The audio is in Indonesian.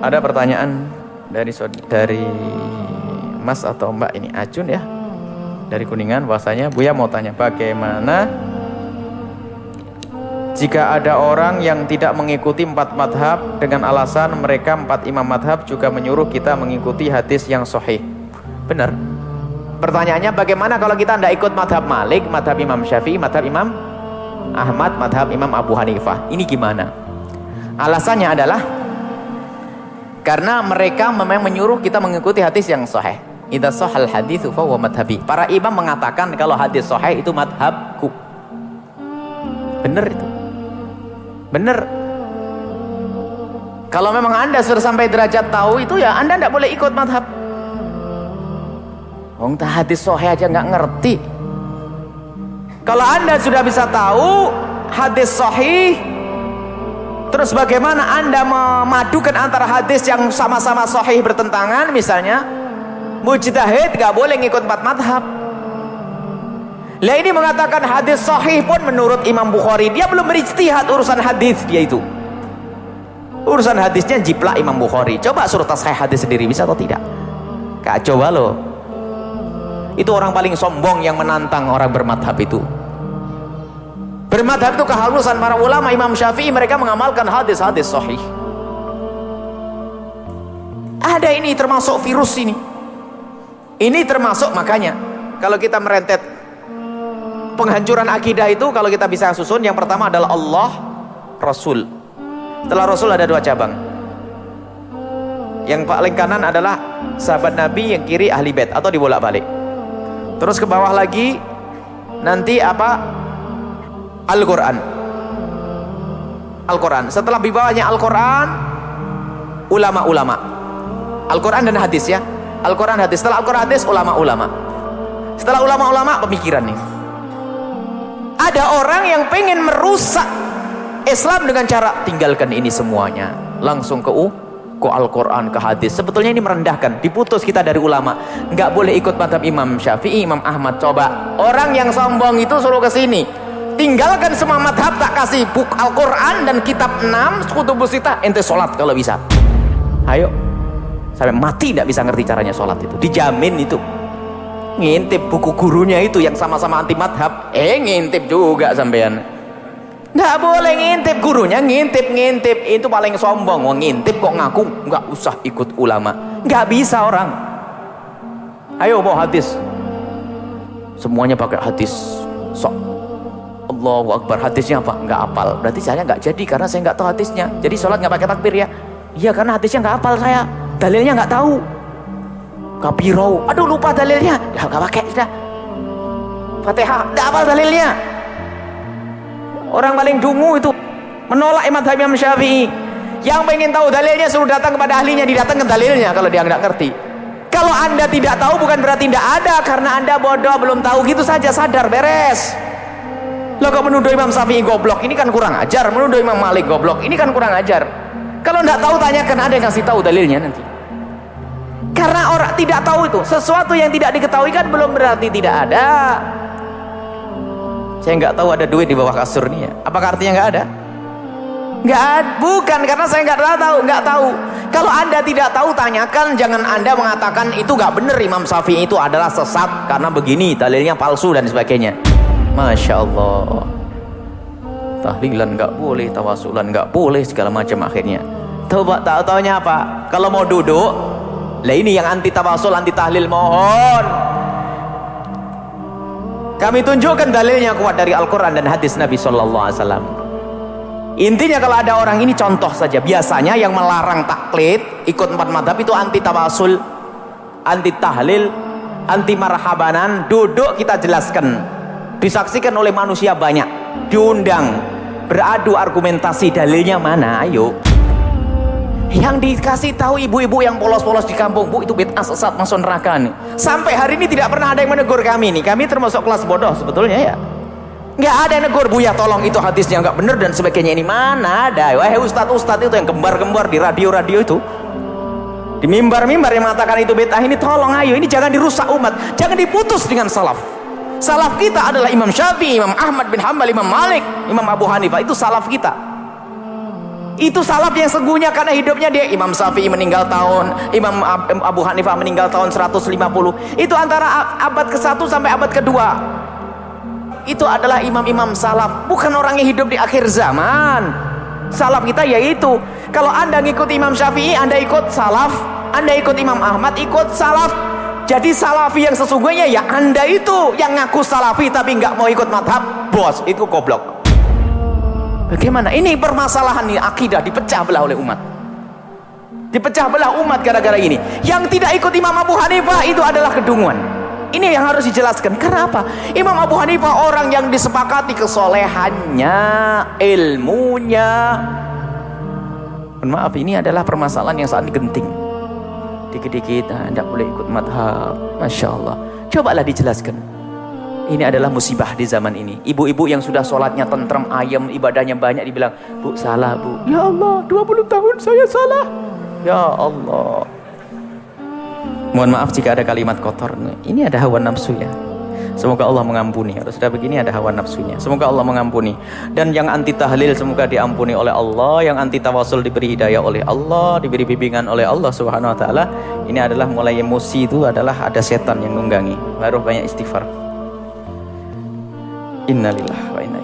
Ada pertanyaan dari Mas atau Mbak ini Ajun ya, dari Kuningan, bahwasanya Buya mau tanya bagaimana jika ada orang yang tidak mengikuti 4 madhab dengan alasan mereka 4 imam madhab juga menyuruh kita mengikuti hadis yang sahih. Benar. Pertanyaannya bagaimana kalau kita tidak ikut madhab Malik, madhab Imam Syafi'i, madhab Imam Ahmad, madhab Imam Abu Hanifah? Ini gimana? Alasannya adalah karena mereka memang menyuruh kita mengikuti hadis yang sahih. Idza shahal haditsu fa huwa madhhabi. Para imam mengatakan kalau hadis sahih itu madhabku. Benar itu. Benar. Kalau memang Anda sudah sampai derajat tahu itu, ya Anda tidak boleh ikut madhab. Wong hadis sahih aja nggak ngerti. Kalau Anda sudah bisa tahu hadis sahih, terus bagaimana Anda memadukan antara hadis yang sama-sama sahih bertentangan? Misalnya mujtahid gak boleh ngikut 4 madhab. Lah ini mengatakan hadis sahih pun menurut Imam Bukhari, dia belum berijtihad urusan hadis dia itu. Urusan hadisnya jiplak Imam Bukhari. Coba suruh tasahih hadis sendiri, bisa atau tidak? Kacau loh. Itu orang paling sombong yang menantang orang bermadhab itu. Bermadhab itu kehalusan para ulama. Imam Syafi'i mereka mengamalkan hadis-hadis sahih. Ada ini termasuk virus ini. Ini termasuk, makanya kalau kita merentet penghancuran akidah itu, kalau kita bisa susun, yang pertama adalah Allah, Rasul. Setelah Rasul ada 2 cabang. Yang paling kanan adalah sahabat Nabi, yang kiri ahli bait atau dibolak-balik. Terus ke bawah lagi nanti apa? Al-Quran. Al-Quran. Setelah di bawahnya Al-Quran, ulama-ulama. Al-Quran dan hadis ya. Al-Quran hadis. Setelah Al-Quran hadis, ulama-ulama. Setelah ulama-ulama, pemikiran nih. Ada orang yang pengen merusak Islam dengan cara tinggalkan ini semuanya, langsung ke Al-Quran, ke hadis. Sebetulnya ini merendahkan. Diputus kita dari ulama. Nggak boleh ikut madhab Imam Syafi'i, Imam Ahmad. Coba orang yang sombong itu suruh ke sini, tinggalkan semua madhab, tak kasih buku Al-Quran dan kitab 6 kutubus sittah, ente sholat kalau bisa. Ayo, sampai mati tidak bisa ngerti caranya sholat itu, dijamin itu. Ngintip buku gurunya itu yang sama-sama anti madhab, ngintip juga sampean. Nggak boleh ngintip gurunya, ngintip itu paling sombong. Wong ngintip kok ngaku nggak usah ikut ulama, nggak bisa orang. Ayo bawa hadis, semuanya pakai hadis. Sok Allahu Akbar, hadisnya apa? Nggak hafal. Berarti saya nggak jadi karena saya nggak tahu hadisnya. Jadi sholat nggak pakai takbir ya? Iya, karena hadisnya nggak hafal saya. Dalilnya nggak tahu. Kapirau, aduh lupa dalilnya. Ya nggak pakai sudah. Fatihah, nggak hafal dalilnya. Orang paling dungu itu menolak madhab Imam Syafi'i. Yang pengen tahu dalilnya suruh datang kepada ahlinya, didatangkan dalilnya kalau dia nggak ngerti. Kalau Anda tidak tahu bukan berarti tidak ada, karena Anda bodoh belum tahu gitu saja, sadar beres. Lo kok menuduh Imam Syafi'i goblok, ini kan kurang ajar. Menuduh Imam Malik goblok, ini kan kurang ajar. Kalau nggak tahu tanyakan, ada yang kasih tahu dalilnya nanti. Karena orang tidak tahu itu, sesuatu yang tidak diketahui kan belum berarti tidak ada. Saya nggak tahu ada duit di bawah kasur nih ya. Apakah artinya nggak ada? Nggak ada, bukan, karena saya nggak tahu. Kalau Anda tidak tahu tanyakan, jangan Anda mengatakan itu nggak benar, Imam Syafi'i itu adalah sesat karena begini, dalilnya palsu dan sebagainya. Masya Allah, tahlilan nggak boleh, tawasulan nggak boleh, segala macam akhirnya. Tahu-taunya apa? Kalau mau duduk, lah ini yang anti tawasul, anti tahlil, mohon kami tunjukkan dalilnya kuat dari Al-Quran dan hadis Nabi SAW. Intinya kalau ada orang ini, contoh saja, biasanya yang melarang taklid ikut 4 madhab itu anti tawasul, anti tahlil, anti marhabanan. Duduk kita jelaskan, disaksikan oleh manusia banyak, diundang, beradu argumentasi, dalilnya mana, ayo. Yang dikasih tahu ibu-ibu yang polos-polos di kampung, Bu, itu bid'ah sesat masuk neraka nih. Sampai hari ini tidak pernah ada yang menegur kami nih. Kami termasuk kelas bodoh sebetulnya ya. Nggak ada yang negur, Bu ya tolong itu hadisnya nggak bener dan sebagainya. Ini mana ada? Wahai ustadz-ustadz itu yang gembar-gembar di radio-radio itu, di mimbar-mimbar yang mengatakan itu bid'ah, ini tolong ayo, ini jangan dirusak umat, jangan diputus dengan salaf. Salaf kita adalah Imam Syafi'i, Imam Ahmad bin Hanbal, Imam Malik, Imam Abu Hanifah, itu salaf kita. Itu salaf yang sesungguhnya, karena hidupnya dia. Imam Syafi'i meninggal tahun, Imam Abu Hanifah meninggal tahun 150. Itu antara abad ke-1 sampai abad ke-2. Itu adalah imam-imam salaf, bukan orang yang hidup di akhir zaman. Salaf kita yaitu, kalau Anda ngikut Imam Syafi'i, Anda ikut salaf. Anda ikut Imam Ahmad, ikut salaf. Jadi salafi yang sesungguhnya ya Anda itu yang ngaku salafi tapi nggak mau ikut madhab, bos, itu goblok. Bagaimana? Ini permasalahan nih, akidah dipecah belah oleh umat. Dipecah belah umat gara-gara ini. Yang tidak ikut Imam Abu Hanifah itu adalah kedunguan. Ini yang harus dijelaskan. Karena apa? Imam Abu Hanifah orang yang disepakati kesolehannya, ilmunya. Maaf, ini adalah permasalahan yang sangat genting. Dikit-dikit, tidak boleh ikut madhab. Masya Allah. Cobalah dijelaskan. Ini adalah musibah di zaman ini. Ibu-ibu yang sudah sholatnya tentrem, ayam, ibadahnya banyak, dibilang, bu salah bu. Ya Allah, 20 tahun saya salah. Ya Allah. Mohon maaf jika ada kalimat kotor. Ini ada hawa nafsu ya. Semoga Allah mengampuni. Kalau sudah begini ada hawa nafsunya. Semoga Allah mengampuni. Dan yang anti tahlil semoga diampuni oleh Allah. Yang anti tawasul diberi hidayah oleh Allah, diberi bimbingan oleh Allah Subhanahu Wa Taala. Ini adalah mulai emosi itu adalah ada setan yang nunggangi. Baru banyak istighfar. Innalillahi wa inna